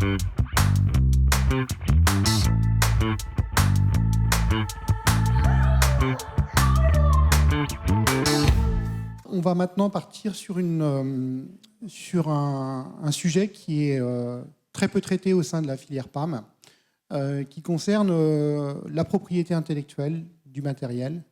On va maintenant partir sur un sujet qui est très peu traité au sein de la filière PAM, qui concerne la propriété intellectuelle du matériel,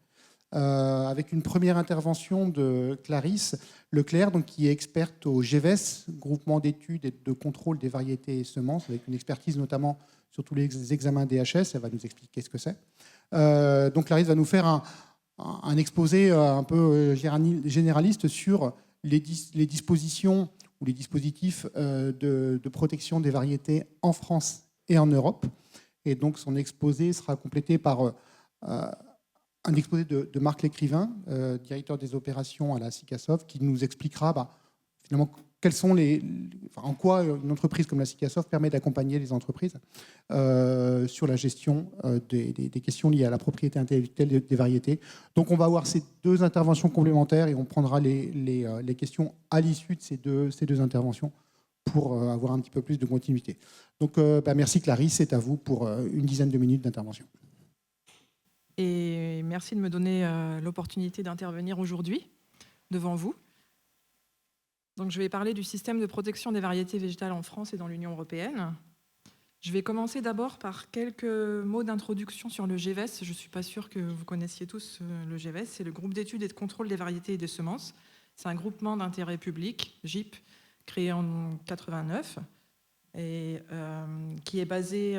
avec une première intervention de Clarisse Leclerc, donc, qui est experte au GEVES, Groupement d'études et de contrôle des variétés et semences, avec une expertise notamment sur tous les examens DHS. Elle va nous expliquer ce que c'est. Donc Clarisse va nous faire un exposé un peu généraliste sur les dispositions ou les dispositifs de protection des variétés en France et en Europe. Et donc son exposé sera complété par un exposé de Marc Lécrivain, directeur des opérations à la SICASOF, qui nous expliquera finalement en quoi une entreprise comme la SICASOF permet d'accompagner les entreprises sur la gestion des questions liées à la propriété intellectuelle des variétés. Donc on va avoir ces deux interventions complémentaires et on prendra les questions à l'issue de ces deux interventions pour avoir un petit peu plus de continuité. Donc merci Clarisse, c'est à vous pour une dizaine de minutes d'intervention. Et merci de me donner l'opportunité d'intervenir aujourd'hui devant vous. Donc, je vais parler du système de protection des variétés végétales en France et dans l'Union européenne. Je vais commencer d'abord par quelques mots d'introduction sur le GEVES. Je ne suis pas sûre que vous connaissiez tous le GEVES. C'est le groupe d'études et de contrôle des variétés et des semences. C'est un groupement d'intérêt public, GIP, créé en 1989 et qui est basé,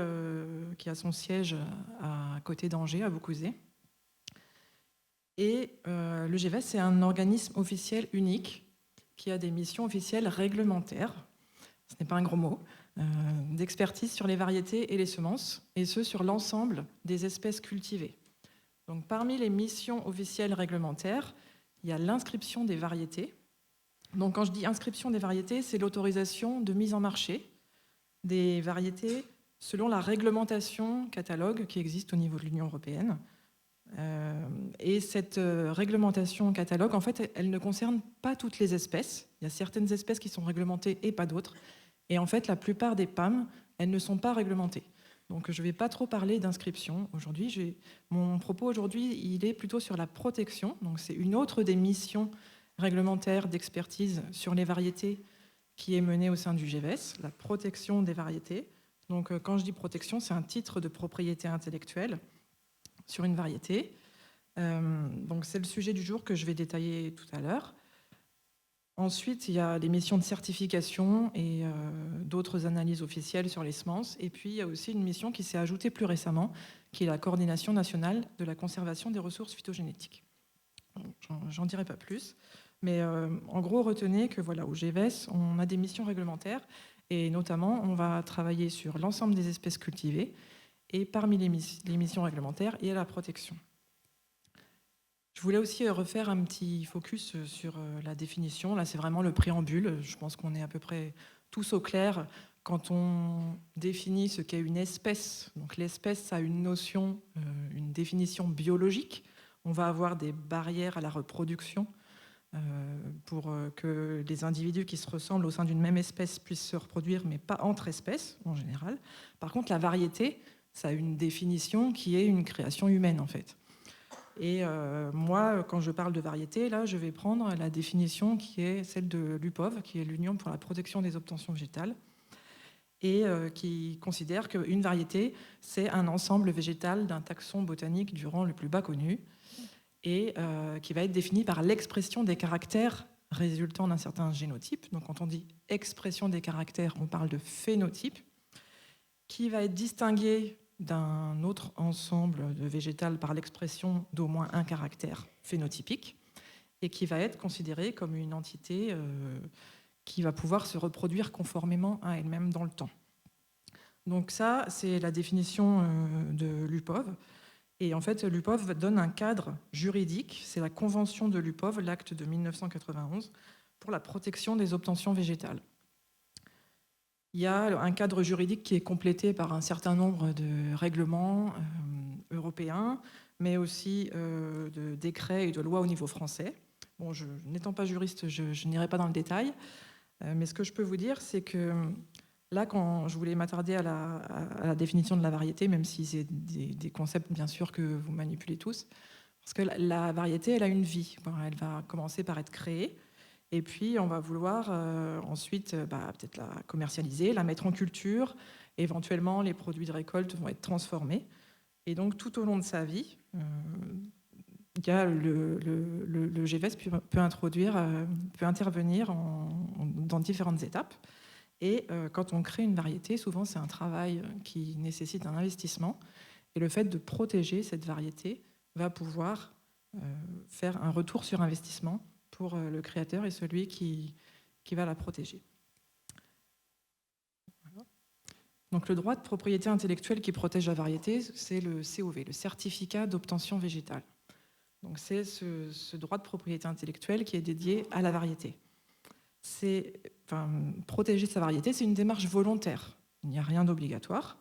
qui a son siège à côté d'Angers, à Vaucouzé. Et le GEVES, c'est un organisme officiel unique qui a des missions officielles réglementaires, ce n'est pas un gros mot, d'expertise sur les variétés et les semences, et ce sur l'ensemble des espèces cultivées. Donc, parmi les missions officielles réglementaires, il y a l'inscription des variétés. Donc, quand je dis inscription des variétés, c'est l'autorisation de mise en marché des variétés selon la réglementation catalogue qui existe au niveau de l'Union européenne. Et cette réglementation catalogue, en fait, elle ne concerne pas toutes les espèces. Il y a certaines espèces qui sont réglementées et pas d'autres. Et en fait, la plupart des PAM, elles ne sont pas réglementées. Donc, je ne vais pas trop parler d'inscription aujourd'hui. Mon propos aujourd'hui, il est plutôt sur la protection. Donc, c'est une autre des missions réglementaires d'expertise sur les variétés qui est menée au sein du GEVES, la protection des variétés. Donc, quand je dis protection, c'est un titre de propriété intellectuelle sur une variété. Donc c'est le sujet du jour que je vais détailler tout à l'heure. Ensuite, il y a les missions de certification et d'autres analyses officielles sur les semences. Et puis, il y a aussi une mission qui s'est ajoutée plus récemment, qui est la coordination nationale de la conservation des ressources phytogénétiques. J'en dirai pas plus. Mais en gros, retenez que voilà, au GEVES, on a des missions réglementaires et notamment, on va travailler sur l'ensemble des espèces cultivées. Et parmi les missions réglementaires, il y a la protection. Je voulais aussi refaire un petit focus sur la définition. Là, c'est vraiment le préambule. Je pense qu'on est à peu près tous au clair quand on définit ce qu'est une espèce. Donc, l'espèce, ça a une notion, une définition biologique. On va avoir des barrières à la reproduction pour que les individus qui se ressemblent au sein d'une même espèce puissent se reproduire, mais pas entre espèces, en général. Par contre, la variété, ça a une définition qui est une création humaine, en fait. Et moi, quand je parle de variété, là, je vais prendre la définition qui est celle de l'UPOV, qui est l'Union pour la protection des obtentions végétales, et qui considère qu'une variété, c'est un ensemble végétal d'un taxon botanique du rang le plus bas connu, et qui va être défini par l'expression des caractères résultant d'un certain génotype. Donc, quand on dit expression des caractères, on parle de phénotype, qui va être distingué d'un autre ensemble de végétal par l'expression d'au moins un caractère phénotypique et qui va être considéré comme une entité qui va pouvoir se reproduire conformément à elle-même dans le temps. Donc ça, c'est la définition de l'UPOV. Et en fait, l'UPOV donne un cadre juridique, c'est la convention de l'UPOV, l'acte de 1991, pour la protection des obtentions végétales. Il y a un cadre juridique qui est complété par un certain nombre de règlements européens, mais aussi de décrets et de lois au niveau français. Bon, n'étant pas juriste, je n'irai pas dans le détail, mais ce que je peux vous dire, c'est que Là, quand je voulais m'attarder à la définition de la variété, même si c'est des concepts, bien sûr, que vous manipulez tous, parce que la variété, elle a une vie. Elle va commencer par être créée, et puis on va vouloir ensuite peut-être la commercialiser, la mettre en culture. Éventuellement, les produits de récolte vont être transformés. Et donc, tout au long de sa vie, il y a le GVS peut intervenir dans différentes étapes. Et quand on crée une variété, souvent c'est un travail qui nécessite un investissement. Et le fait de protéger cette variété va pouvoir faire un retour sur investissement pour le créateur et celui qui va la protéger. Voilà. Donc le droit de propriété intellectuelle qui protège la variété, c'est le COV, le certificat d'obtention végétale. Donc c'est ce droit de propriété intellectuelle qui est dédié à la variété. Protéger sa variété, c'est une démarche volontaire. Il n'y a rien d'obligatoire.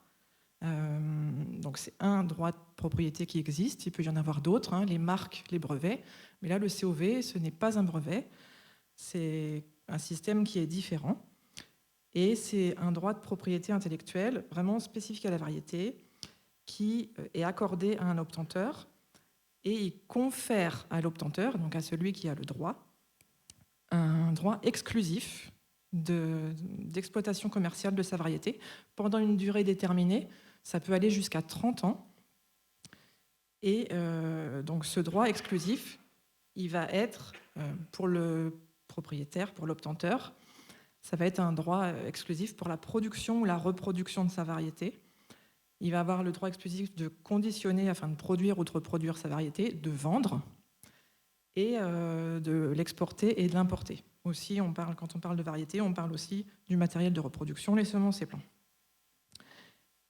Donc c'est un droit de propriété qui existe. Il peut y en avoir d'autres, les marques, les brevets. Mais là, le COV, ce n'est pas un brevet. C'est un système qui est différent. Et c'est un droit de propriété intellectuelle vraiment spécifique à la variété qui est accordé à un obtenteur et il confère à l'obtenteur, donc à celui qui a le droit, un droit exclusif d'exploitation commerciale de sa variété pendant une durée déterminée. Ça peut aller jusqu'à 30 ans. Et donc ce droit exclusif, il va être pour le propriétaire, pour l'obtenteur, ça va être un droit exclusif pour la production ou la reproduction de sa variété. Il va avoir le droit exclusif de conditionner afin de produire ou de reproduire sa variété, de vendre et de l'exporter et de l'importer. Aussi, quand on parle de variété, on parle aussi du matériel de reproduction, les semences et plants.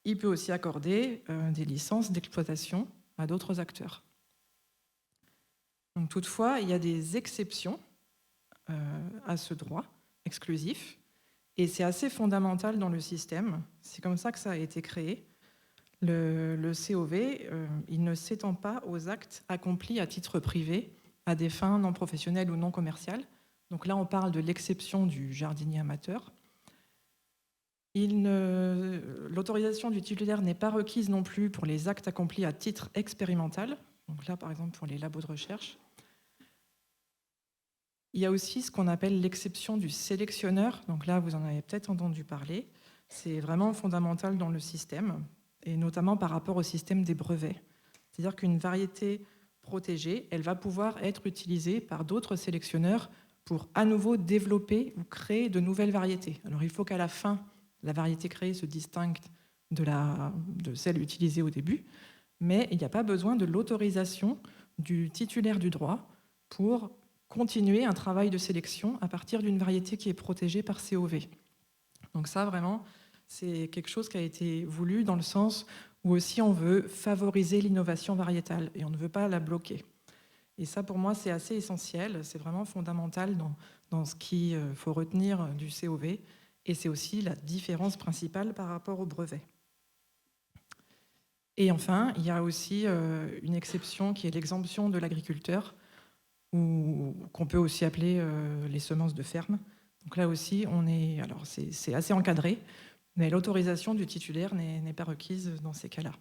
Il peut aussi accorder des licences d'exploitation à d'autres acteurs. Donc, toutefois, il y a des exceptions à ce droit exclusif et c'est assez fondamental dans le système. C'est comme ça que ça a été créé. Le COV, il ne s'étend pas aux actes accomplis à titre privé, à des fins non professionnelles ou non commerciales. Donc là, on parle de l'exception du jardinier amateur. L'autorisation du titulaire n'est pas requise non plus pour les actes accomplis à titre expérimental. Donc là, par exemple, pour les labos de recherche. Il y a aussi ce qu'on appelle l'exception du sélectionneur. Donc là, vous en avez peut-être entendu parler. C'est vraiment fondamental dans le système, et notamment par rapport au système des brevets. C'est-à-dire qu'une variété protégée, elle va pouvoir être utilisée par d'autres sélectionneurs pour à nouveau développer ou créer de nouvelles variétés. Alors il faut qu'à la fin, la variété créée se distingue de celle utilisée au début, mais il n'y a pas besoin de l'autorisation du titulaire du droit pour continuer un travail de sélection à partir d'une variété qui est protégée par COV. Donc ça, vraiment, c'est quelque chose qui a été voulu dans le sens où aussi on veut favoriser l'innovation variétale et on ne veut pas la bloquer. Et ça, pour moi, c'est assez essentiel, c'est vraiment fondamental dans ce qu'il faut retenir du COV, et c'est aussi la différence principale par rapport au brevet. Et enfin, il y a aussi une exception qui est l'exemption de l'agriculteur, ou qu'on peut aussi appeler les semences de ferme. Donc là aussi, alors c'est assez encadré, mais l'autorisation du titulaire n'est pas requise dans ces cas-là.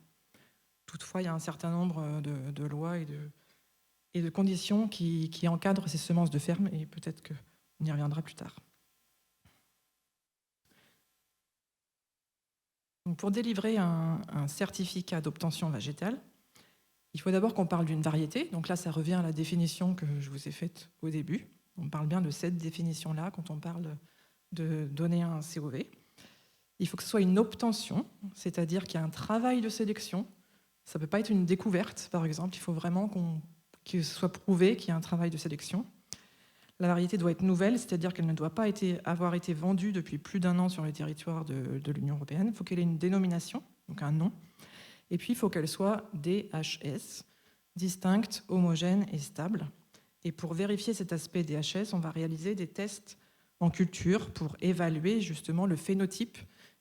Toutefois, il y a un certain nombre de lois et de conditions qui encadrent ces semences de ferme, et peut-être qu'on y reviendra plus tard. Donc pour délivrer un certificat d'obtention végétale, il faut d'abord qu'on parle d'une variété. Donc là, ça revient à la définition que je vous ai faite au début. On parle bien de cette définition-là quand on parle de donner un COV. Il faut que ce soit une obtention, c'est-à-dire qu'il y a un travail de sélection. Ça ne peut pas être une découverte, par exemple. Il faut vraiment que ce soit prouvé qu'il y a un travail de sélection. La variété doit être nouvelle, c'est-à-dire qu'elle ne doit pas avoir été vendue depuis plus d'1 an sur le territoire de l'Union européenne. Il faut qu'elle ait une dénomination, donc un nom. Et puis, il faut qu'elle soit DHS, distincte, homogène et stable. Et pour vérifier cet aspect DHS, on va réaliser des tests en culture pour évaluer justement le phénotype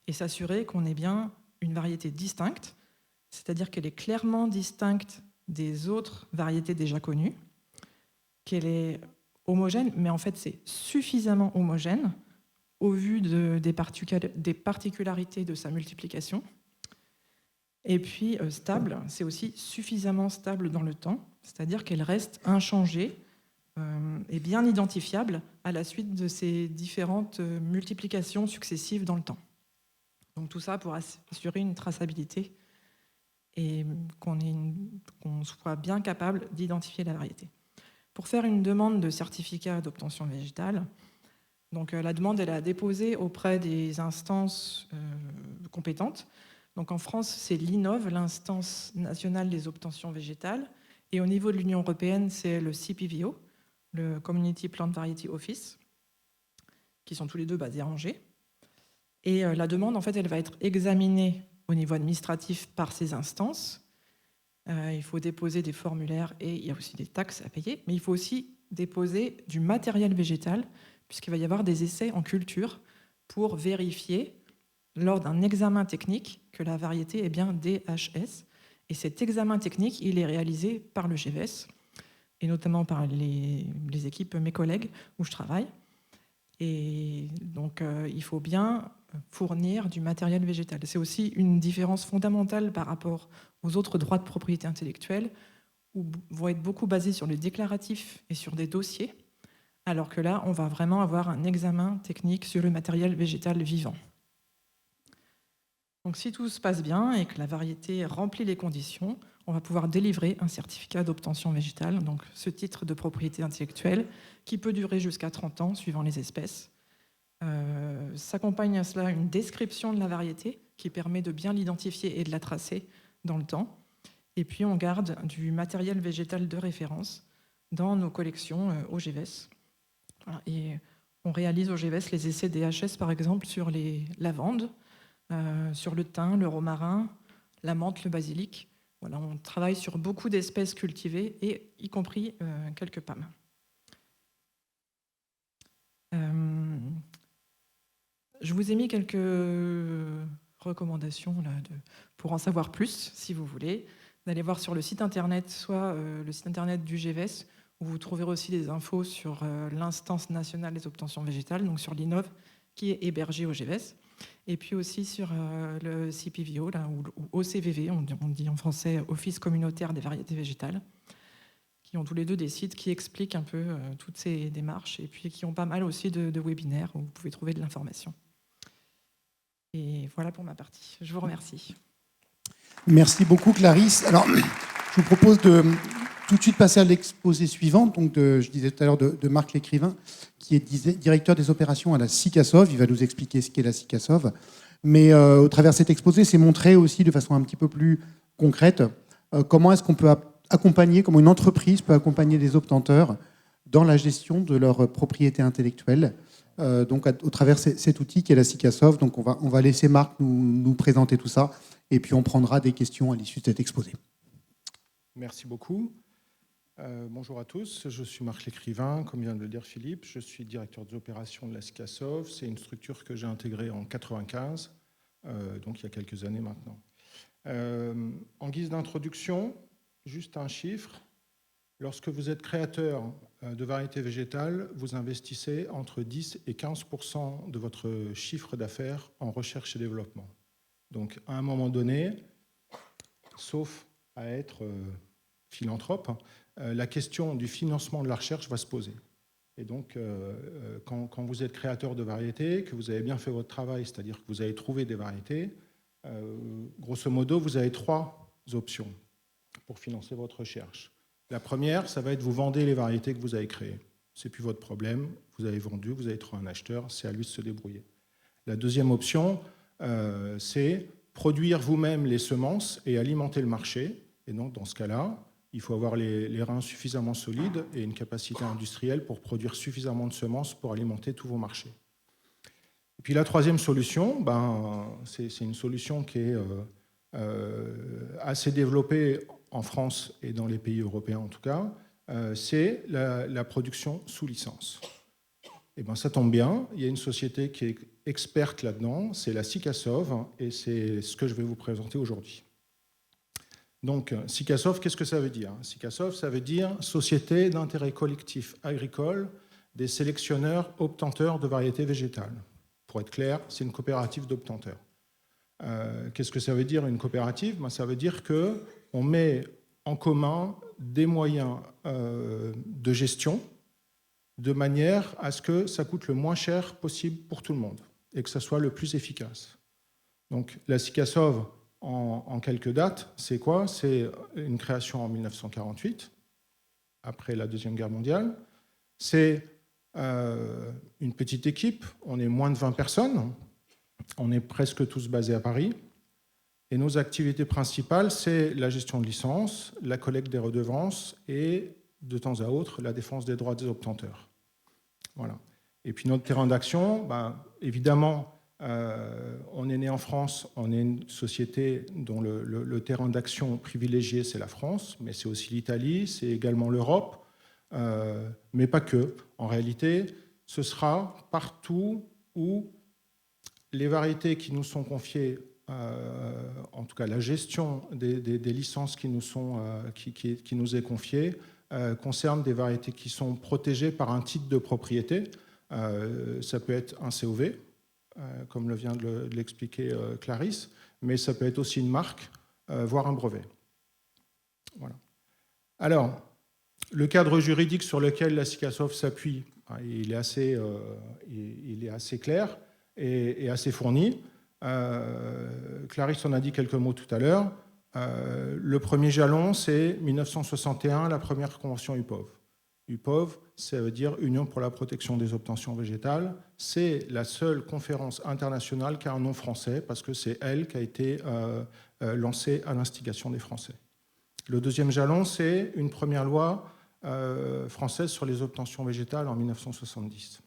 et s'assurer qu'on ait bien une variété distincte, c'est-à-dire qu'elle est clairement distincte des autres variétés déjà connues, qu'elle est homogène, mais en fait c'est suffisamment homogène au vu des particularités de sa multiplication. Et puis stable, c'est aussi suffisamment stable dans le temps, c'est-à-dire qu'elle reste inchangée et bien identifiable à la suite de ces différentes multiplications successives dans le temps. Donc tout ça pour assurer une traçabilité et qu'on soit bien capable d'identifier la variété. Pour faire une demande de certificat d'obtention végétale, donc la demande elle est à déposer auprès des instances compétentes. Donc en France, c'est l'INOV, l'instance nationale des obtentions végétales, et au niveau de l'Union européenne, c'est le CPVO, le Community Plant Variety Office, qui sont tous les deux basés à Angers. Et la demande, en fait, elle va être examinée au niveau administratif par ces instances. Il faut déposer des formulaires et il y a aussi des taxes à payer, mais il faut aussi déposer du matériel végétal, puisqu'il va y avoir des essais en culture pour vérifier, lors d'un examen technique, que la variété est bien DHS. Et cet examen technique, il est réalisé par le GVS, et notamment par les équipes, mes collègues, où je travaille. Et donc, il faut bien fournir du matériel végétal. C'est aussi une différence fondamentale par rapport aux autres droits de propriété intellectuelle, où vont être beaucoup basés sur le déclaratif et sur des dossiers, alors que là, on va vraiment avoir un examen technique sur le matériel végétal vivant. Donc, si tout se passe bien et que la variété remplit les conditions, on va pouvoir délivrer un certificat d'obtention végétale, donc ce titre de propriété intellectuelle, qui peut durer jusqu'à 30 ans, suivant les espèces. S'accompagne à cela une description de la variété, qui permet de bien l'identifier et de la tracer dans le temps. Et puis, on garde du matériel végétal de référence dans nos collections au GVS. Voilà. Et on réalise au GVS les essais DHS, par exemple, sur les lavandes, sur le thym, le romarin, la menthe, le basilic. Voilà, on travaille sur beaucoup d'espèces cultivées, et y compris quelques PAM. Je vous ai mis quelques recommandations là, pour en savoir plus, si vous voulez. D'aller voir sur le site internet, soit le site internet du GVS, où vous trouverez aussi des infos sur l'instance nationale des obtentions végétales, donc sur l'INOV, qui est hébergée au GVS. Et puis aussi sur le CPVO, là, ou OCVV, on dit en français Office communautaire des variétés végétales, qui ont tous les deux des sites qui expliquent un peu toutes ces démarches, et puis qui ont pas mal aussi de webinaires où vous pouvez trouver de l'information. Et voilà pour ma partie. Je vous remercie. Merci beaucoup, Clarisse. Alors, je vous propose de tout de suite passer à l'exposé suivant. Donc, je disais tout à l'heure de Marc Lécrivain, qui est directeur des opérations à la SICASOV. Il va nous expliquer ce qu'est la SICASOV. Mais au travers de cet exposé, c'est montrer aussi de façon un petit peu plus concrète comment est-ce qu'on peut accompagner, comment une entreprise peut accompagner des obtenteurs dans la gestion de leur propriété intellectuelle. Donc, au travers de cet outil qui est la SICASOV. Donc, on va laisser Marc nous présenter tout ça. Et puis, on prendra des questions à l'issue de cet exposé. Merci beaucoup. Bonjour à tous, je suis Marc Lécrivain, comme vient de le dire Philippe. Je suis directeur des opérations de la SICASOV. C'est une structure que j'ai intégrée en 1995, donc il y a quelques années maintenant. En guise d'introduction, juste un chiffre. Lorsque vous êtes créateur de variétés végétales, vous investissez entre 10 et 15% de votre chiffre d'affaires en recherche et développement. Donc, à un moment donné, sauf à être philanthrope, la question du financement de la recherche va se poser. Et donc, quand vous êtes créateur de variétés, que vous avez bien fait votre travail, c'est-à-dire que vous avez trouvé des variétés, grosso modo, vous avez 3 options pour financer votre recherche. La première, ça va être vous vendez les variétés que vous avez créées. Ce n'est plus votre problème, vous avez vendu, vous avez trouvé un acheteur, c'est à lui de se débrouiller. La deuxième option, c'est produire vous-même les semences et alimenter le marché. Et donc, dans ce cas-là, il faut avoir les reins suffisamment solides et une capacité industrielle pour produire suffisamment de semences pour alimenter tous vos marchés. Et puis la troisième solution, c'est une solution qui est assez développée en France et dans les pays européens en tout cas, c'est la production sous licence. Et ça tombe bien, il y a une société qui est experte là-dedans, c'est la SICASOV, et c'est ce que je vais vous présenter aujourd'hui. Donc, SICASOV, qu'est-ce que ça veut dire? SICASOV, ça veut dire Société d'intérêt collectif agricole des sélectionneurs obtenteurs de variétés végétales. Pour être clair, c'est une coopérative d'obtenteurs. Qu'est-ce que ça veut dire une coopérative? Ça veut dire qu'on met en commun des moyens de gestion de manière à ce que ça coûte le moins cher possible pour tout le monde et que ça soit le plus efficace. Donc la SICASOV, en quelques dates, c'est quoi? C'est une création en 1948, après la Deuxième Guerre mondiale. C'est une petite équipe, on est moins de 20 personnes, on est presque tous basés à Paris. Et nos activités principales, c'est la gestion de licences, la collecte des redevances et, de temps à autre, la défense des droits des obtenteurs. Voilà. Et puis notre terrain d'action, évidemment, on est né en France, on est une société dont le terrain d'action privilégié, c'est la France, mais c'est aussi l'Italie, c'est également l'Europe, mais pas que. En réalité, ce sera partout où les variétés qui nous sont confiées, en tout cas la gestion des licences qui nous est confiée, concerne des variétés qui sont protégées par un titre de propriété. Ça peut être un COV, comme vient de l'expliquer Clarisse, mais ça peut être aussi une marque, voire un brevet. Voilà. Alors, le cadre juridique sur lequel la SICASOV s'appuie, il est assez clair et assez fourni. Clarisse en a dit quelques mots tout à l'heure. Le premier jalon, c'est 1961, la première convention UPOV. UPOV, ça veut dire Union pour la protection des obtentions végétales. C'est la seule conférence internationale qui a un nom français, parce que c'est elle qui a été lancée à l'instigation des Français. Le deuxième jalon, c'est une première loi française sur les obtentions végétales en 1970.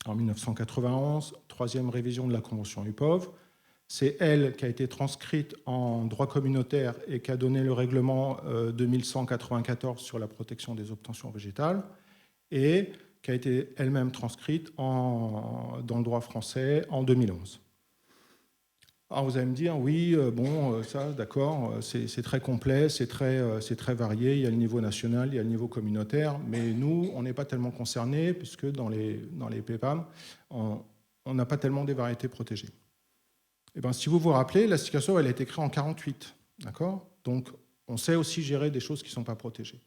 En 1991, troisième révision de la Convention UPOV. C'est elle qui a été transcrite en droit communautaire et qui a donné le règlement 2194 sur la protection des obtentions végétales et qui a été elle-même transcrite dans le droit français en 2011. Alors vous allez me dire, oui, ça, d'accord, c'est très complet, c'est très varié, il y a le niveau national, il y a le niveau communautaire, mais nous, on n'est pas tellement concernés, puisque dans les PPAM, on n'a pas tellement des variétés protégées. Et bien, si vous vous rappelez, la SICASOV, elle a été créée en 1948, d'accord? Donc, on sait aussi gérer des choses qui ne sont pas protégées.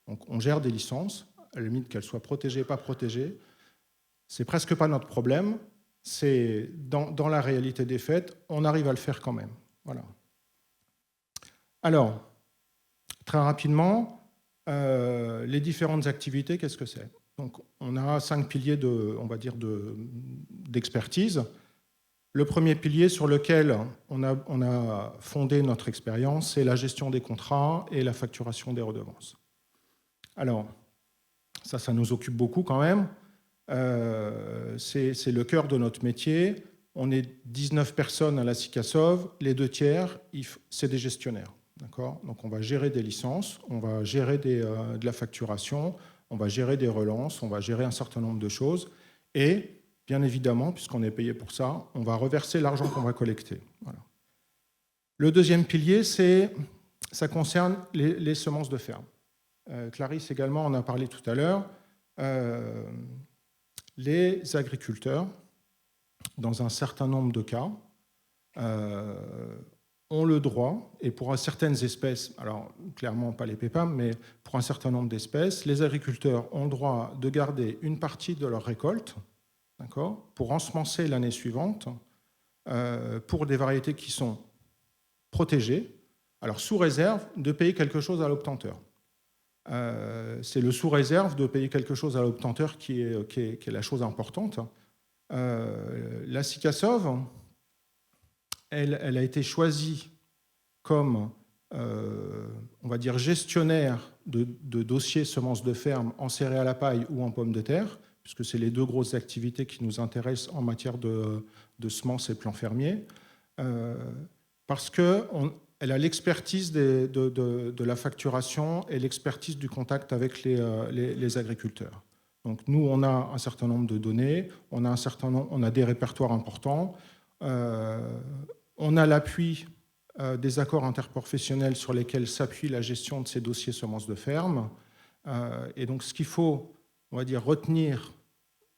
Donc, on gère des licences, à la limite qu'elles soient protégées, pas protégées. C'est presque pas notre problème. C'est dans la réalité des faits, on arrive à le faire quand même. Voilà. Alors, très rapidement, les différentes activités, qu'est-ce que c'est? Donc, on a 5 piliers d'expertise. Le premier pilier sur lequel on a fondé notre expérience, c'est la gestion des contrats et la facturation des redevances. Alors, ça nous occupe beaucoup quand même. C'est le cœur de notre métier. On est 19 personnes à la SICASOV. Les 2 tiers, c'est des gestionnaires. Donc on va gérer des licences, on va gérer de la facturation, on va gérer des relances, on va gérer un certain nombre de choses. Et bien évidemment, puisqu'on est payé pour ça, on va reverser l'argent qu'on va collecter. Voilà. Le deuxième pilier, ça concerne les semences de ferme. Clarisse également en a parlé tout à l'heure. Les agriculteurs, dans un certain nombre de cas, ont le droit, et pour certaines espèces, alors clairement pas les PPAM, mais pour un certain nombre d'espèces, les agriculteurs ont le droit de garder une partie de leur récolte, pour ensemencer l'année suivante, pour des variétés qui sont protégées, alors sous réserve de payer quelque chose à l'obtenteur. C'est le sous-réserve de payer quelque chose à l'obtenteur qui est la chose importante. La SICASOV, elle a été choisie comme, on va dire, gestionnaire de dossiers semences de ferme en céréales à paille ou en pommes de terre, puisque c'est les 2 grosses activités qui nous intéressent en matière de semences et plants fermiers, parce que elle a l'expertise de la facturation et l'expertise du contact avec les agriculteurs. Donc nous, on a un certain nombre de données, on a des répertoires importants, on a l'appui des accords interprofessionnels sur lesquels s'appuie la gestion de ces dossiers semences de ferme. Et donc ce qu'il faut, on va dire, retenir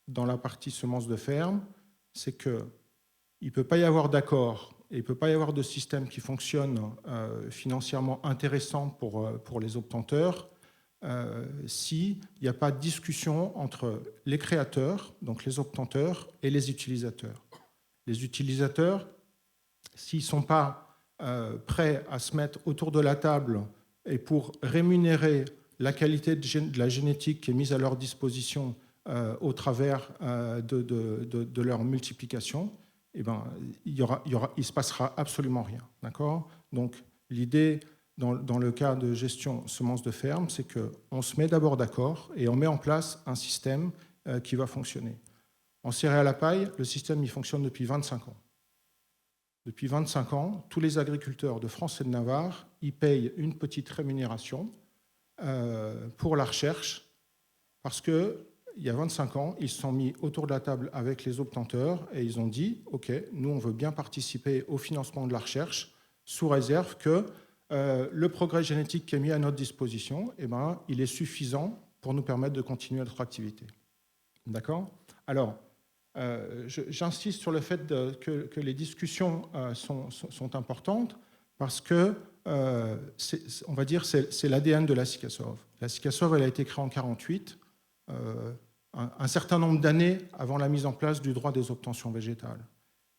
dans la partie semences de ferme, c'est qu'il ne peut pas y avoir d'accord et il ne peut pas y avoir de système qui fonctionne financièrement intéressant pour les obtenteurs s'il n'y a pas de discussion entre les créateurs, donc les obtenteurs, et les utilisateurs. Les utilisateurs, s'ils ne sont pas prêts à se mettre autour de la table et pour rémunérer la qualité de la génétique qui est mise à leur disposition au travers de leur multiplication, eh ben, il se passera absolument rien. D'accord ? Donc, l'idée, dans le cas de gestion semences de ferme, c'est qu'on se met d'abord d'accord et on met en place un système qui va fonctionner. En céréales à paille, le système il fonctionne depuis 25 ans. Depuis 25 ans, tous les agriculteurs de France et de Navarre, ils payent une petite rémunération pour la recherche parce qu'il y a 25 ans, ils se sont mis autour de la table avec les obtenteurs et ils ont dit « Ok, nous, on veut bien participer au financement de la recherche sous réserve que le progrès génétique qui est mis à notre disposition, eh ben, il est suffisant pour nous permettre de continuer notre activité. » D'accord ? Alors, j'insiste sur le fait que les discussions sont importantes parce que, on va dire, c'est l'ADN de la SICASOV. La SICASOV, elle a été créée en 1948, un certain nombre d'années avant la mise en place du droit des obtentions végétales.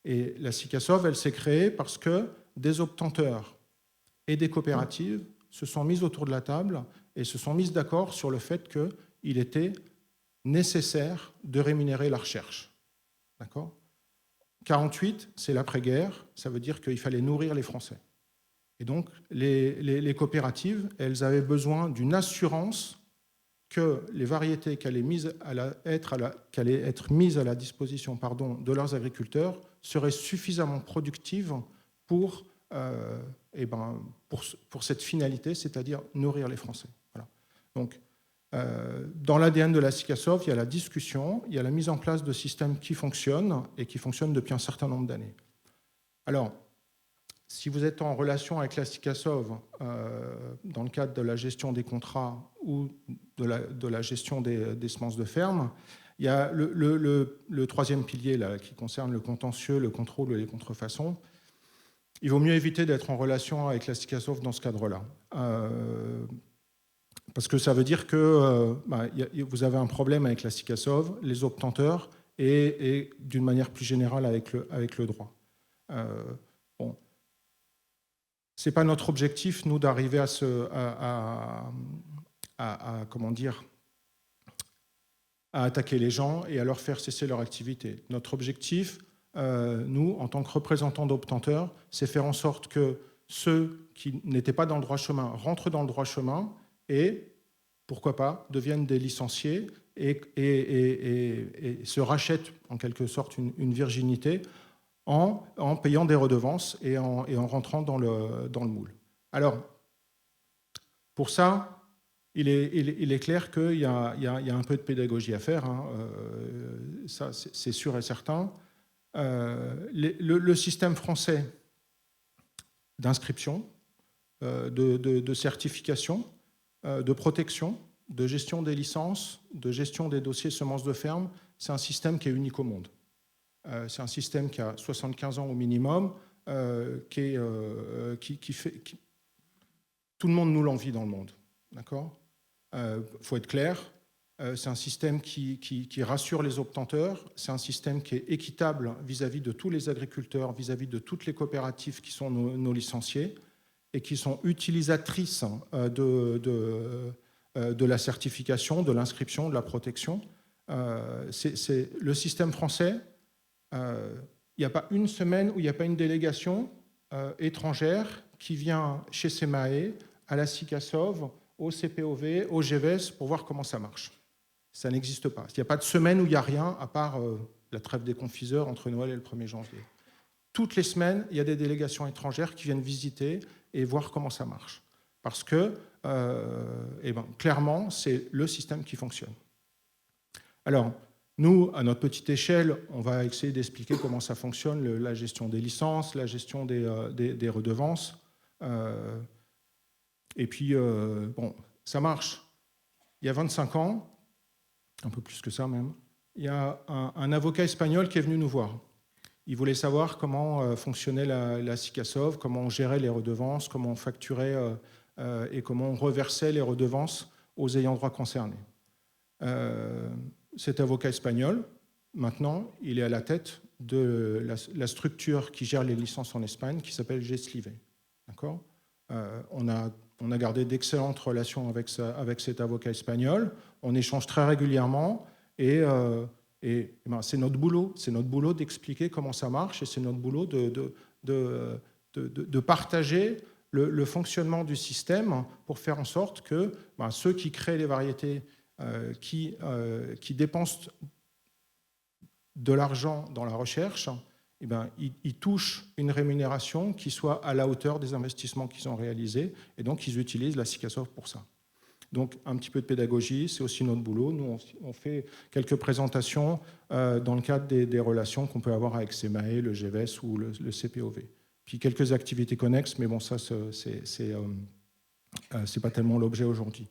Et la SICASOV, elle s'est créée parce que des obtenteurs et des coopératives se sont mises autour de la table et se sont mises d'accord sur le fait qu'il était nécessaire de rémunérer la recherche. D'accord ? 48, c'est l'après-guerre, ça veut dire qu'il fallait nourrir les Français. Et donc, les coopératives, elles avaient besoin d'une assurance que les variétés qui allaient être mises à la disposition de leurs agriculteurs seraient suffisamment productives pour cette finalité, c'est-à-dire nourrir les Français. Voilà. Donc, dans l'ADN de la SICASOV, il y a la discussion, il y a la mise en place de systèmes qui fonctionnent et qui fonctionnent depuis un certain nombre d'années. Alors, si vous êtes en relation avec la SICASOV dans le cadre de la gestion des contrats ou de la gestion des semences de ferme, il y a le troisième pilier là, qui concerne le contentieux, le contrôle et les contrefaçons. Il vaut mieux éviter d'être en relation avec la SICASOV dans ce cadre-là. Parce que ça veut dire que vous avez un problème avec la SICASOV, les obtenteurs et d'une manière plus générale avec le droit. Bon. Ce n'est pas notre objectif, nous, d'arriver à attaquer les gens et à leur faire cesser leur activité. Notre objectif, nous, en tant que représentants d'obtenteurs, c'est faire en sorte que ceux qui n'étaient pas dans le droit chemin rentrent dans le droit chemin et, pourquoi pas, deviennent des licenciés et se rachètent en quelque sorte une virginité en payant des redevances et en rentrant dans le moule. Alors, pour ça, il est clair qu'il y a un peu de pédagogie à faire, hein, ça c'est sûr et certain. Le système français d'inscription, de certification, de protection, de gestion des licences, de gestion des dossiers semences de ferme, c'est un système qui est unique au monde. C'est un système qui a 75 ans au minimum, qui fait... Tout le monde nous l'envie dans le monde. D'accord ? Faut être clair. C'est un système qui rassure les obtenteurs. C'est un système qui est équitable vis-à-vis de tous les agriculteurs, vis-à-vis de toutes les coopératives qui sont nos licenciés et qui sont utilisatrices de la certification, de l'inscription, de la protection. C'est le système français. Il n'y a pas une semaine où il n'y a pas une délégation étrangère qui vient chez SEMAE, à la SICASOV, au CPOV, au GEVES, pour voir comment ça marche. Ça n'existe pas. Il n'y a pas de semaine où il n'y a rien, à part la trêve des confiseurs entre Noël et le 1er janvier. Toutes les semaines, il y a des délégations étrangères qui viennent visiter et voir comment ça marche. Parce que, clairement, c'est le système qui fonctionne. Alors, nous, à notre petite échelle, on va essayer d'expliquer comment ça fonctionne, la gestion des licences, la gestion des redevances. Et puis, ça marche. Il y a 25 ans, un peu plus que ça même, il y a un avocat espagnol qui est venu nous voir. Il voulait savoir comment fonctionnait la SICASOV, comment on gérait les redevances, comment on facturait et comment on reversait les redevances aux ayants droit concernés. Cet avocat espagnol, maintenant, il est à la tête de la structure qui gère les licences en Espagne, qui s'appelle GESLIVE. D'accord ? On a gardé d'excellentes relations avec cet avocat espagnol. On échange très régulièrement et ben, c'est notre boulot d'expliquer comment ça marche et c'est notre boulot de partager le fonctionnement du système pour faire en sorte que ben, ceux qui créent les variétés, qui dépensent de l'argent dans la recherche, eh ben, ils touchent une rémunération qui soit à la hauteur des investissements qu'ils ont réalisés et donc ils utilisent la SICASOV pour ça. Donc un petit peu de pédagogie, c'est aussi notre boulot. Nous, on fait quelques présentations dans le cadre des relations qu'on peut avoir avec CEMAE, le GVES ou le CPOV. Puis quelques activités connexes, mais bon, ça, c'est pas tellement l'objet aujourd'hui.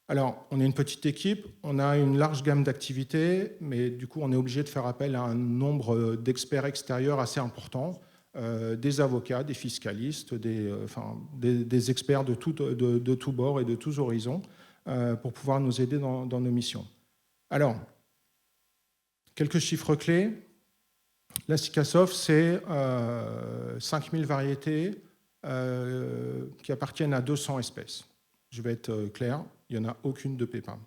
Alors, on est une petite équipe, on a une large gamme d'activités, mais du coup, on est obligé de faire appel à un nombre d'experts extérieurs assez important, des avocats, des fiscalistes, des experts de tous bords et de tous horizons, pour pouvoir nous aider dans nos missions. Alors, quelques chiffres clés. La SICASOV, c'est 5000 variétés qui appartiennent à 200 espèces. Je vais être clair, il n'y en a aucune de PEPAM.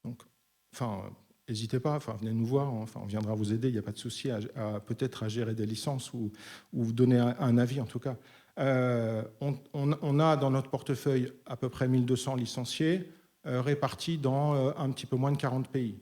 Donc, n'hésitez pas, venez nous voir, on viendra vous aider, il n'y a pas de souci peut-être à gérer des licences ou vous donner un avis en tout cas. On a dans notre portefeuille à peu près 1200 licenciés répartis dans un petit peu moins de 40 pays.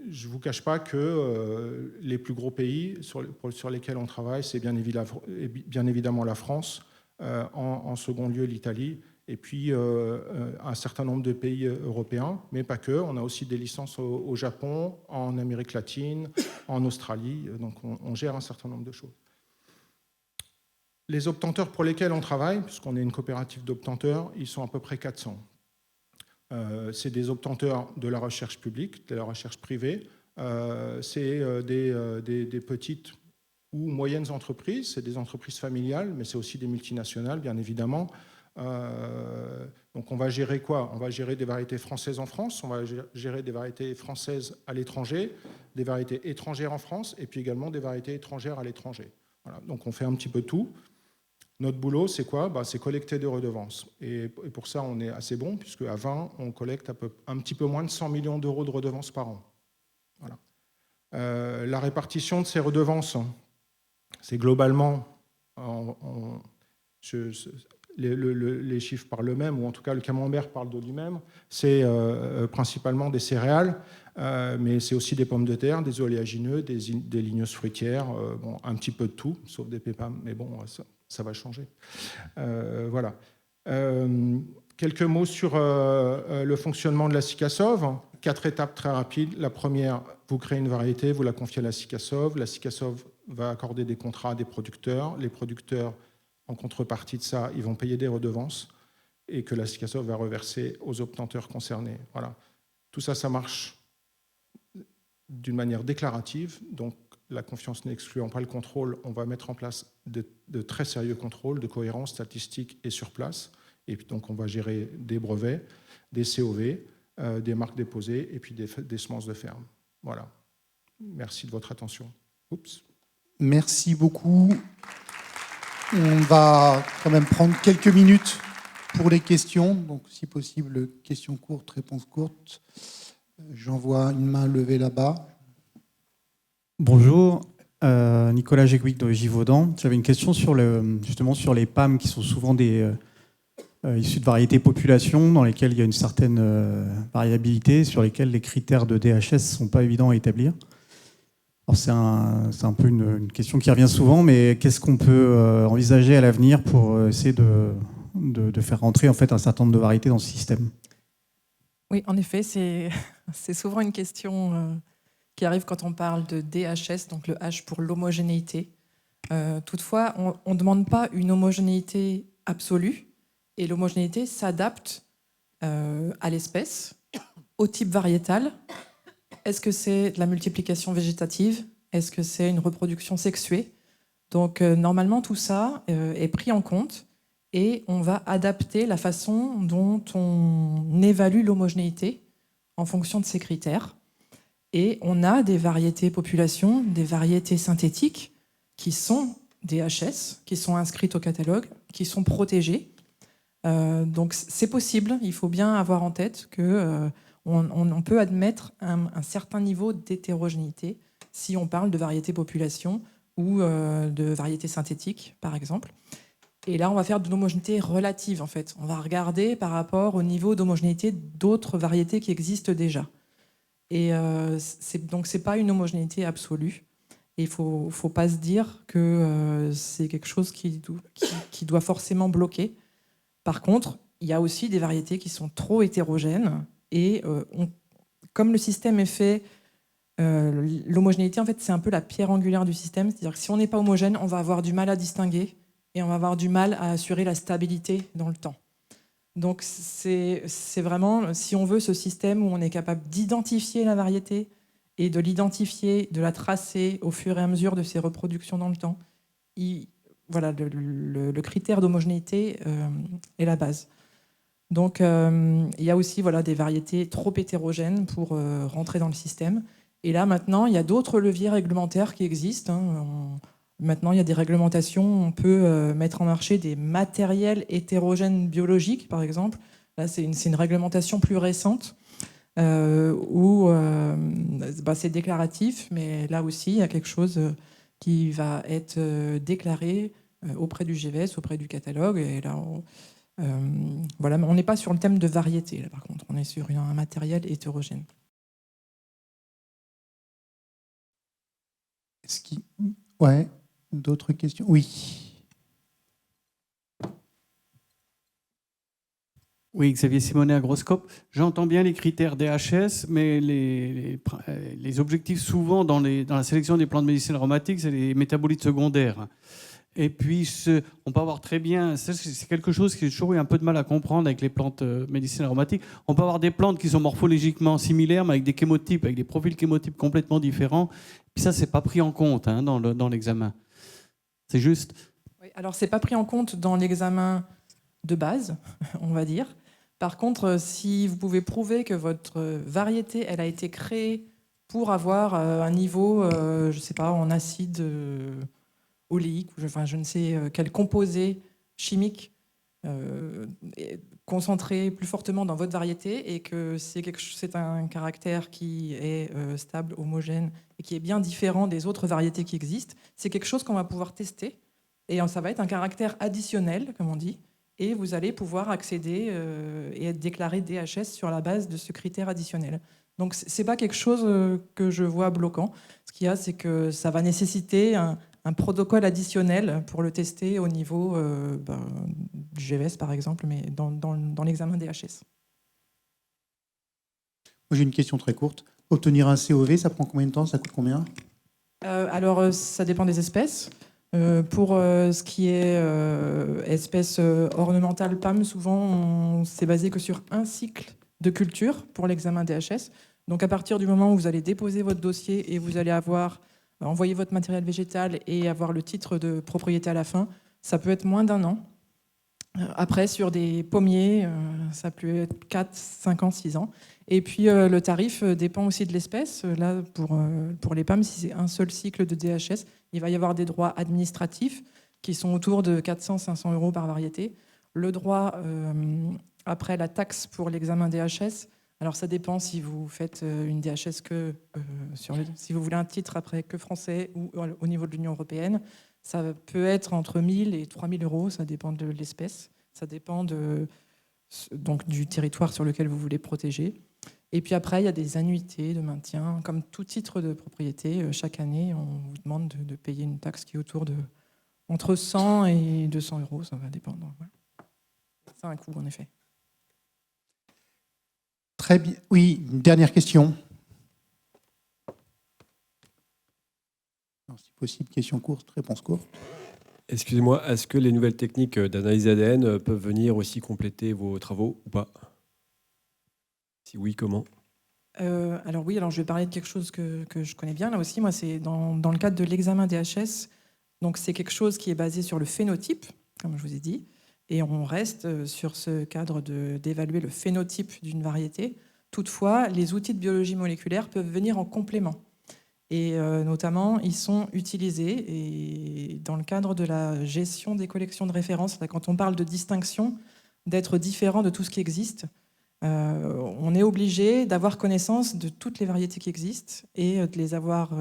Je ne vous cache pas que les plus gros pays sur lesquels on travaille, c'est bien évidemment la France, en second lieu l'Italie, et puis un certain nombre de pays européens, mais pas que. On a aussi des licences au Japon, en Amérique latine, en Australie, donc on gère un certain nombre de choses. Les obtenteurs pour lesquels on travaille, puisqu'on est une coopérative d'obtenteurs, ils sont à peu près 400. C'est des obtenteurs de la recherche publique, de la recherche privée, c'est des petites ou moyennes entreprises, c'est des entreprises familiales, mais c'est aussi des multinationales, bien évidemment. Donc on va gérer quoi ? On va gérer des variétés françaises en France, on va gérer des variétés françaises à l'étranger, des variétés étrangères en France, et puis également des variétés étrangères à l'étranger. Voilà. Donc on fait un petit peu tout. Notre boulot, c'est quoi ? C'est collecter des redevances. Et pour ça, on est assez bon, puisque à 20, on collecte un petit peu moins de 100 millions d'euros de redevances par an. Voilà. La répartition de ces redevances, c'est globalement, les chiffres parlent eux-mêmes, ou en tout cas le camembert parle de lui-même, c'est principalement des céréales, mais c'est aussi des pommes de terre, des oléagineux, des ligneuses fruitières, bon, un petit peu de tout, sauf des pépins, mais bon, ça va changer. Voilà. Quelques mots sur le fonctionnement de la SICASOV. 4 étapes très rapides. La première, vous créez une variété, vous la confiez à la SICASOV. La SICASOV va accorder des contrats à des producteurs. Les producteurs, en contrepartie de ça, ils vont payer des redevances et que la SICASOV va reverser aux obtenteurs concernés. Voilà. Tout ça, ça marche d'une manière déclarative. Donc, la confiance n'excluant pas le contrôle, on va mettre en place de très sérieux contrôles de cohérence statistique et sur place. Et puis donc, on va gérer des brevets, des COV, des marques déposées et puis des semences de ferme. Voilà. Merci de votre attention. Oups. Merci beaucoup. On va quand même prendre quelques minutes pour les questions. Donc, si possible, questions courtes, réponses courtes. J'en vois une main levée là-bas. Bonjour, Nicolas Géguic de Givaudan. J'avais une question justement sur les PAM qui sont souvent issus de variétés population dans lesquelles il y a une certaine variabilité, sur lesquelles les critères de DHS ne sont pas évidents à établir. Alors c'est un peu une question qui revient souvent, mais qu'est-ce qu'on peut envisager à l'avenir pour essayer de faire rentrer en fait un certain nombre de variétés dans ce système ? Oui, en effet, c'est souvent une question qui arrive quand on parle de DHS, donc le H pour l'homogénéité. Toutefois, on ne demande pas une homogénéité absolue, et l'homogénéité s'adapte à l'espèce, au type variétal est-ce que c'est de la multiplication végétative? Est-ce que c'est une reproduction sexuée? Donc normalement, tout ça est pris en compte et on va adapter la façon dont on évalue l'homogénéité en fonction de ces critères. Et on a des variétés populations, des variétés synthétiques qui sont des HS, qui sont inscrites au catalogue, qui sont protégées. Donc c'est possible, il faut bien avoir en tête que on peut admettre un certain niveau d'hétérogénéité si on parle de variétés population ou de variétés synthétiques, par exemple. Et là, on va faire de l'homogénéité relative, en fait. On va regarder par rapport au niveau d'homogénéité d'autres variétés qui existent déjà. Et donc, ce n'est pas une homogénéité absolue. Et il ne faut pas se dire que c'est quelque chose qui doit forcément bloquer. Par contre, il y a aussi des variétés qui sont trop hétérogènes. Et comme le système est fait, l'homogénéité, en fait, c'est un peu la pierre angulaire du système. C'est-à-dire que si on n'est pas homogène, on va avoir du mal à distinguer et on va avoir du mal à assurer la stabilité dans le temps. Donc c'est vraiment, si on veut, ce système où on est capable d'identifier la variété et de l'identifier, de la tracer au fur et à mesure de ses reproductions dans le temps. Voilà, le critère d'homogénéité est la base. Donc il y a aussi des variétés trop hétérogènes pour rentrer dans le système. Et là, maintenant, il y a d'autres leviers réglementaires qui existent. Maintenant, il y a des réglementations. On peut mettre en marché des matériels hétérogènes biologiques, par exemple. Là, c'est une réglementation plus récente où c'est déclaratif, mais là aussi, il y a quelque chose qui va être déclaré auprès du GVS, auprès du catalogue. Et là, on n'est pas sur le thème de variété, là, par contre. On est sur un matériel hétérogène. Ouais, d'autres questions? Oui. Oui, Xavier Simonet, Agroscope. J'entends bien les critères DHS, mais les objectifs souvent dans la sélection des plantes médicinales aromatiques, c'est les métabolites secondaires. Et puis, on peut avoir très bien, c'est quelque chose qui j'ai toujours eu un peu de mal à comprendre avec les plantes médicinales aromatiques. On peut avoir des plantes qui sont morphologiquement similaires, mais avec des chémotypes, avec des profils chémotypes complètement différents. Puis ça, c'est pas pris en compte dans l'examen. C'est juste. Oui, alors, c'est pas pris en compte dans l'examen de base, on va dire. Par contre, si vous pouvez prouver que votre variété, elle a été créée pour avoir un niveau, je sais pas, en acide oléique, je ne sais quel composé chimique concentré plus fortement dans votre variété et que c'est un caractère qui est stable, homogène et qui est bien différent des autres variétés qui existent, c'est quelque chose qu'on va pouvoir tester et ça va être un caractère additionnel, comme on dit, et vous allez pouvoir accéder et être déclaré DHS sur la base de ce critère additionnel. Donc c'est pas quelque chose que je vois bloquant. Ce qu'il y a, c'est que ça va nécessiter un protocole additionnel pour le tester au niveau du GVS, par exemple, mais dans l'examen DHS. J'ai une question très courte. Obtenir un COV, ça prend combien de temps? Ça coûte combien? Alors, ça dépend des espèces. Pour ce qui est espèces ornementales PAM, souvent, on s'est basé que sur un cycle de culture pour l'examen DHS. Donc, à partir du moment où vous allez déposer votre dossier et vous allez envoyer votre matériel végétal et avoir le titre de propriété à la fin, ça peut être moins d'1 an. Après, sur des pommiers, ça peut être 4, 5 ans, 6 ans. Et puis, le tarif dépend aussi de l'espèce. Là, pour les PAM, si c'est un seul cycle de DHS, il va y avoir des droits administratifs qui sont autour de 400-500 € par variété. Le droit, après la taxe pour l'examen DHS, alors ça dépend si vous faites une DHS si vous voulez un titre après que français ou au niveau de l'Union européenne, ça peut être entre 1 000 et 3 000 €, ça dépend de l'espèce, ça dépend donc du territoire sur lequel vous voulez protéger. Et puis après, il y a des annuités de maintien. Comme tout titre de propriété, chaque année, on vous demande de payer une taxe qui est autour de entre 100 et 200 €, ça va dépendre. Voilà. Ça a un coût, en effet. Très bien. Oui, une dernière question. Alors, si possible, question courte, réponse courte. Excusez-moi, est-ce que les nouvelles techniques d'analyse ADN peuvent venir aussi compléter vos travaux ou pas? Si oui, comment? Alors oui, alors je vais parler de quelque chose que je connais bien là aussi. Moi, c'est dans le cadre de l'examen DHS. Donc c'est quelque chose qui est basé sur le phénotype, comme je vous ai dit, et on reste sur ce cadre d'évaluer le phénotype d'une variété. Toutefois, les outils de biologie moléculaire peuvent venir en complément. Et notamment, ils sont utilisés et dans le cadre de la gestion des collections de références, là, quand on parle de distinction, d'être différent de tout ce qui existe, on est obligé d'avoir connaissance de toutes les variétés qui existent et de les avoir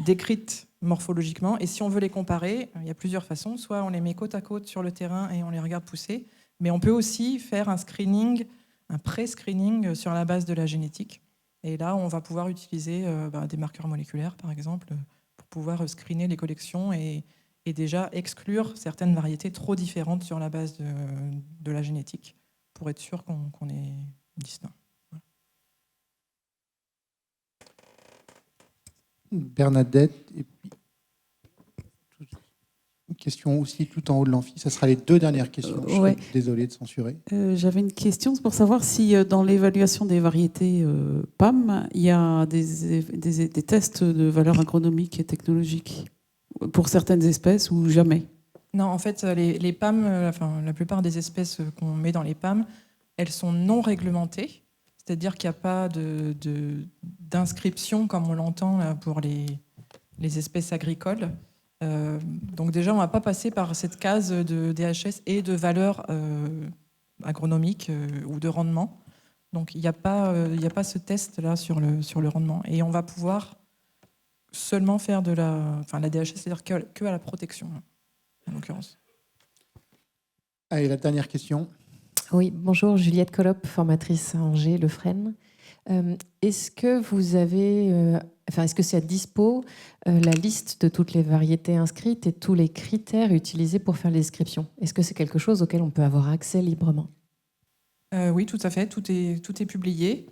décrites morphologiquement. Et si on veut les comparer, il y a plusieurs façons. Soit on les met côte à côte sur le terrain et on les regarde pousser, mais on peut aussi faire un screening, un pré-screening sur la base de la génétique. Et là, on va pouvoir utiliser des marqueurs moléculaires, par exemple, pour pouvoir screener les collections et déjà exclure certaines variétés trop différentes sur la base de la génétique, pour être sûr qu'on est distinct. Bernadette, et puis une question aussi tout en haut de l'amphi. Ça sera les 2 dernières questions. Je Ouais. suis désolé de censurer. J'avais une question pour savoir si dans l'évaluation des variétés PAM, il y a des tests de valeur agronomique et technologique pour certaines espèces ou jamais. Non, en fait, les PAM, la plupart des espèces qu'on met dans les PAM, elles sont non réglementées. C'est-à-dire qu'il n'y a pas d'inscription, comme on l'entend là, pour les espèces agricoles. Donc déjà, on ne va pas passer par cette case de DHS et de valeur agronomique ou de rendement. Donc il n'y a pas ce test-là sur le rendement. Et on va pouvoir seulement faire de la DHS, c'est-à-dire que à la protection, en l'occurrence. Allez, la dernière question. Oui, bonjour, Juliette Collop, formatrice à Angers, Le Fresne. Est-ce que vous avez, est-ce que c'est à dispo la liste de toutes les variétés inscrites et tous les critères utilisés pour faire les descriptions? Est-ce que c'est quelque chose auquel on peut avoir accès librement? Oui, tout à fait, tout est publié.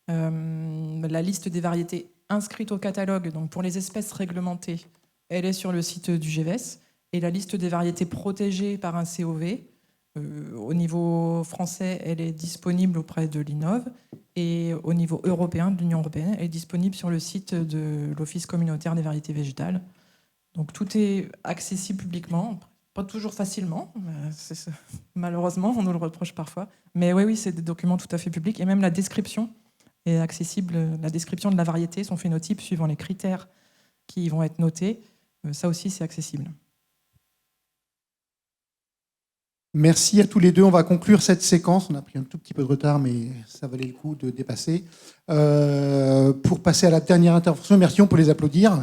La liste des variétés inscrites au catalogue, donc pour les espèces réglementées, elle est sur le site du GEVES. Et la liste des variétés protégées par un COV, au niveau français, elle est disponible auprès de l'INOV. Et au niveau européen, de l'Union européenne, elle est disponible sur le site de l'Office communautaire des variétés végétales. Donc tout est accessible publiquement, pas toujours facilement. Malheureusement, on nous le reproche parfois. Mais oui, c'est des documents tout à fait publics. Et même la description est accessible. La description de la variété, son phénotype, suivant les critères qui vont être notés, ça aussi, c'est accessible. Merci à tous les deux. On va conclure cette séquence. On a pris un tout petit peu de retard, mais ça valait le coup de dépasser. Pour passer à la dernière intervention, merci, on peut les applaudir.